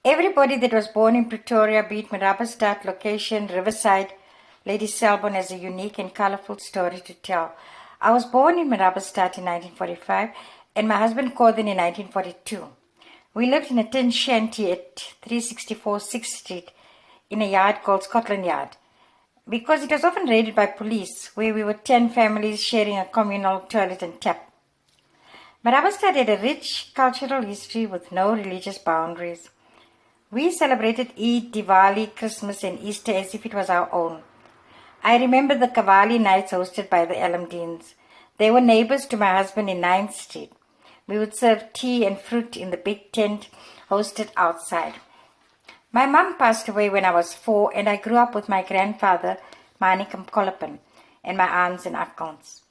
Everybody that was born in Pretoria, be it Marabastad, location, Riverside, Lady Selborne has a unique and colorful story to tell. I was born in Marabastad in 1945 and my husband called in 1942. We lived in a tin shanty at 364 6th Street in a yard called Scotland Yard because it was often raided by police, where we were 10 families sharing a communal toilet and tap. Marabastad had a rich cultural history with no religious boundaries. We celebrated Eid, Diwali, Christmas and Easter as if it was our own. I remember the Kavali nights hosted by the Alamdines. They were neighbors to my husband in 9th Street. We would serve tea and fruit in the big tent hosted outside. My mum passed away when I was 4 and I grew up with my grandfather, Manikam Kolapan, and my aunts and uncles.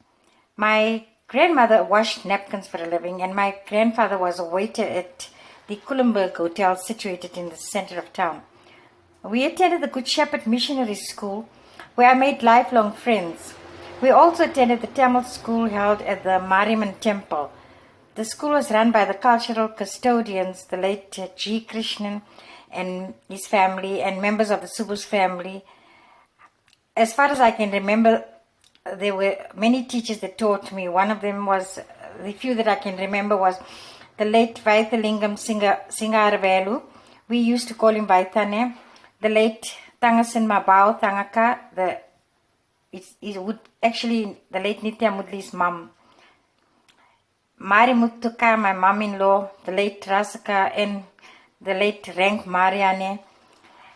My grandmother washed napkins for a living and my grandfather was a waiter at the Kulenburg Hotel situated in the center of town. We attended the Good Shepherd Missionary School where I made lifelong friends. We also attended the Tamil school held at the Mariamman Temple. The school was run by the cultural custodians, the late G. Krishnan and his family and members of the Subus family. As far as I can remember, there were many teachers that taught me. One of them was, the few that I can remember was the late Vaithalingam Singaravelu. We used to call him Vaithane. The late Tangasan Mabao Tangaka, it would actually the late Nitya Mudli's mum. Mari Muttuka, my mum-in-law, the late Rasaka, and the late Rank Mariane.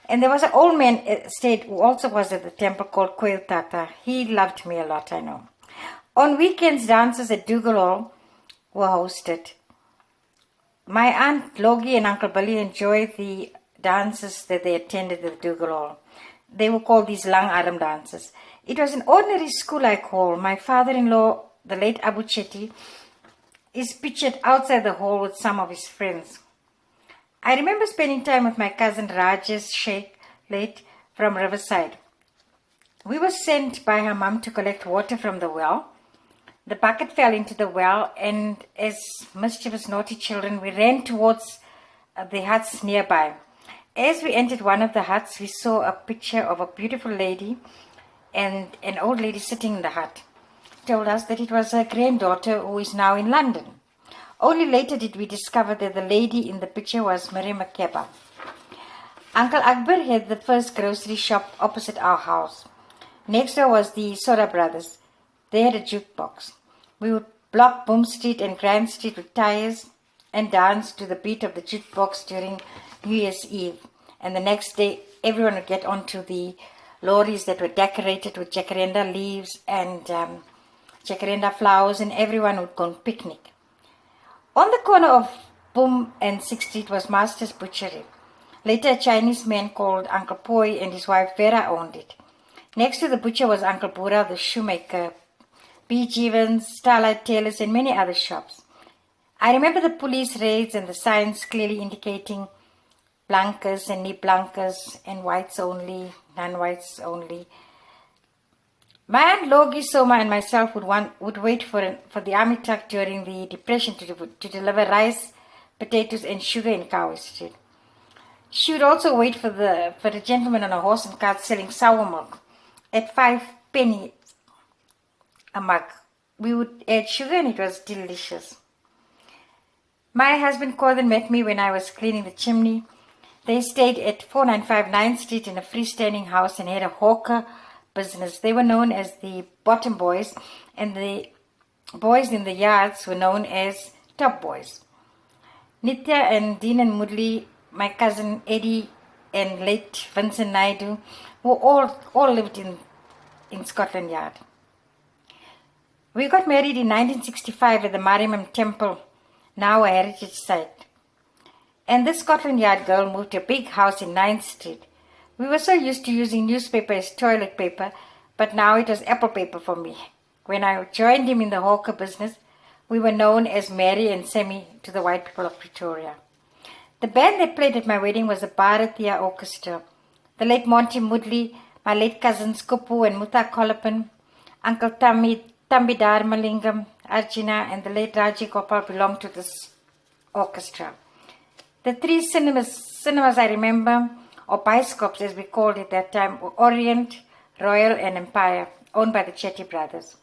And there was an old man stayed who also was at the temple called Koil Tata. He loved me a lot, I know. On weekends, dances at Dougal Hall were hosted. My Aunt Logie and Uncle Billy enjoyed the dances that they attended at Dougal Hall. They were called these Lang Arm dances. It was an ordinary school-like hall. My father-in-law, the late Abu Chetty, is pictured outside the hall with some of his friends. I remember spending time with my cousin Rajesh Sheikh, late from Riverside. We were sent by her mum to collect water from the well. The bucket fell into the well and as mischievous naughty children, we ran towards the huts nearby. As we entered one of the huts, we saw a picture of a beautiful lady and an old lady sitting in the hut. Told us that it was her granddaughter who is now in London. Only later did we discover that the lady in the picture was Marie Makeba. Uncle Akbar had the first grocery shop opposite our house. Next door was the Soda Brothers. They had a jukebox. We would block Boom Street and Grand Street with tires and dance to the beat of the jukebox during New Year's Eve. And the next day, everyone would get onto the lorries that were decorated with jacaranda leaves and jacaranda flowers, and everyone would go and picnic. On the corner of Boom and 6th Street was Master's Butchery. Later, a Chinese man called Uncle Poi and his wife Vera owned it. Next to the butcher was Uncle Bura, the shoemaker, B. Jeevans, Starlight Tailors, and many other shops. I remember the police raids and the signs clearly indicating blankers and knee blankers and whites only, non-whites only. My Aunt Logie, Soma and myself would wait for the army truck during the Depression to deliver rice, potatoes and sugar in Cowie Street. She would also wait for a gentleman on a horse and cart selling sour milk at 5 pennies a mug. We would add sugar and it was delicious. My husband Corden met me when I was cleaning the chimney. They stayed at 495 9th Street in a freestanding house and had a hawker business. They were known as the bottom boys and the boys in the yards were known as top boys. Nitya and Dean and Mudli, my cousin Eddie and late Vincent Naidu, who all lived in Scotland Yard. We got married in 1965 at the Mariamman Temple, now a heritage site. And this Scotland Yard girl moved to a big house in 9th Street. We were so used to using newspaper as toilet paper, but now it was apple paper for me. When I joined him in the hawker business, we were known as Mary and Sammy to the white people of Pretoria. The band that played at my wedding was the Bharatiya Orchestra. The late Monty Mudley, my late cousins Kupu and Mutta Kolapan, Uncle Tambi Dharmalingam, Arjuna, and the late Raji Gopal belonged to this orchestra. The three cinemas I remember, or bioscopes as we called it that time, were Orient, Royal and Empire, owned by the Chetty brothers.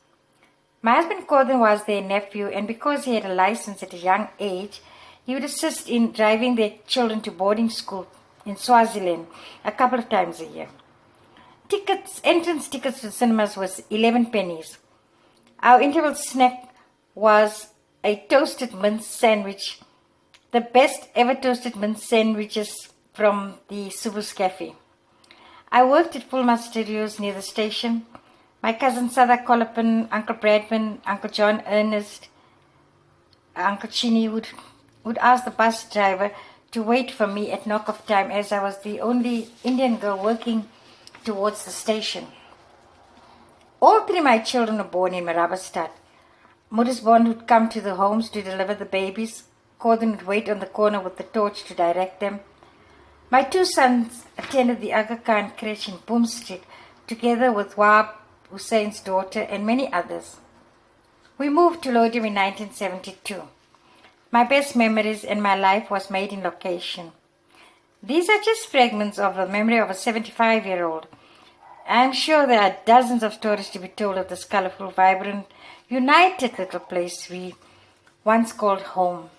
My husband Gordon was their nephew, and because he had a license at a young age, he would assist in driving their children to boarding school in Swaziland a couple of times a year. Entrance tickets to cinemas was 11 pennies. Our interval snack was a toasted mince sandwich, the best ever toasted mince sandwiches from the Subus Cafe. I worked at Full Mast Studios near the station. My cousin Sada Colopin, Uncle Bradman, Uncle John Ernest, Uncle Chini would ask the bus driver to wait for me at knock of time, as I was the only Indian girl working towards the station. All three of my children were born in Marabastad. Moedersbond would come to the homes to deliver the babies. Gordon would wait on the corner with the torch to direct them. My two sons attended the Aga Khan creche in Boom Street, together with Wahab Hussein's daughter and many others. We moved to Lodium in 1972. My best memories in my life was made in location. These are just fragments of the memory of a 75-year-old. I am sure there are dozens of stories to be told of this colorful, vibrant, united little place we once called home.